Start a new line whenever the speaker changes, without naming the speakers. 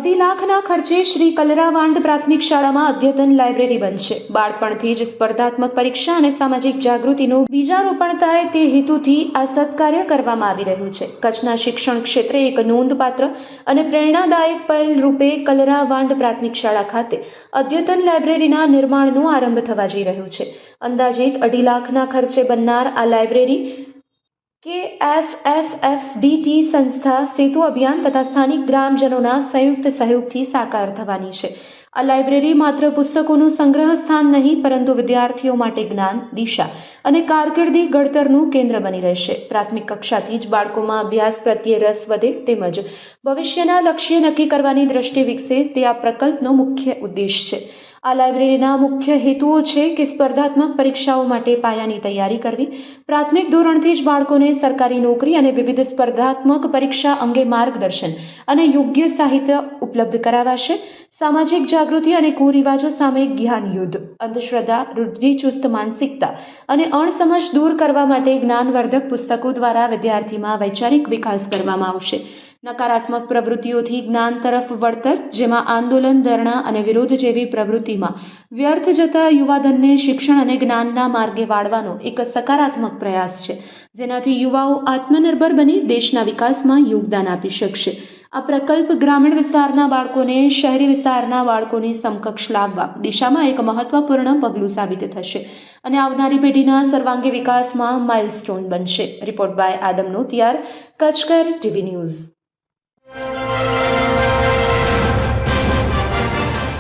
2.5 લાખના ખર્ચે શ્રી કલરાવાંડ પ્રાથમિક શાળામાં અદ્યતન લાઇબ્રેરી બનશે। બાળપણથી જ સ્પર્ધાત્મક પરીક્ષા અને સામાજિક જાગૃતિનું બીજારોપણ થાય તે હેતુથી આ સત્કાર્ય કરવામાં આવી રહ્યું છે। કચ્છના શિક્ષણ ક્ષેત્રે એક નોંધપાત્ર અને પ્રેરણાદાયક પહેલ રૂપે કલરાવાંડ પ્રાથમિક શાળા ખાતે અદ્યતન લાઇબ્રેરીના નિર્માણનો આરંભ થવા જઈ રહ્યો છે। અંદાજિત 2.5 લાખના ખર્ચે બનનાર આ લાઇબ્રેરી KFFFDT સંસ્થા, સેતુ અભિયાન તથા સ્થાનિક ગ્રામજનોના સંયુક્ત સહયોગથી સાકાર થવાની છે। આ લાઇબ્રેરી માત્ર પુસ્તકોનું સંગ્રહ સ્થાન નહીં, પરંતુ વિદ્યાર્થીઓ માટે જ્ઞાન, દિશા અને કારકિર્દી ઘડતરનું કેન્દ્ર બની રહેશે। પ્રાથમિક કક્ષાથી જ બાળકોમાં અભ્યાસ પ્રત્યે રસ વધે તેમજ ભવિષ્યના લક્ષ્ય નક્કી કરવાની દ્રષ્ટિ વિકસે તે આ પ્રકલ્પનો મુખ્ય ઉદ્દેશ છે। આ લાઇબ્રેરીના મુખ્ય હેતુઓ છે કે સ્પર્ધાત્મક પરીક્ષાઓ માટે પાયાની તૈયારી કરવી, પ્રાથમિક ધોરણથી જ બાળકોને સરકારી નોકરી અને વિવિધ સ્પર્ધાત્મક પરીક્ષા અંગે માર્ગદર્શન અને યોગ્ય સાહિત્ય ઉપલબ્ધ કરાવાશે। સામાજિક જાગૃતિ અને કુરિવાજો સામે જ્ઞાન યુદ્ધ, અંધશ્રદ્ધા, રૂઢિચુસ્ત માનસિકતા અને અણસમજ દૂર કરવા માટે જ્ઞાનવર્ધક પુસ્તકો દ્વારા વિદ્યાર્થીમાં વૈચારિક વિકાસ કરવામાં આવશે। નકારાત્મક પ્રવૃત્તિઓથી જ્ઞાન તરફ વળતર, જેમાં આંદોલન, ધરણા અને વિરોધ જેવી પ્રવૃત્તિમાં વ્યર્થ જતા યુવાધનને શિક્ષણ અને જ્ઞાનના માર્ગે વાળવાનો એક સકારાત્મક પ્રયાસ છે, જેનાથી યુવાઓ આત્મનિર્ભર બની દેશના વિકાસમાં યોગદાન આપી શકશે। આ પ્રકલ્પ ગ્રામીણ વિસ્તારના બાળકોને શહેરી વિસ્તારના બાળકોની સમકક્ષ લાવવા દિશામાં એક મહત્વપૂર્ણ પગલું સાબિત થશે અને આવનારી પેઢીના સર્વાંગી વિકાસમાં માઇલસ્ટોન બનશે। રિપોર્ટ બાય આદમ નોતિયાર, કચ્છકર ટીવી ન્યૂઝ।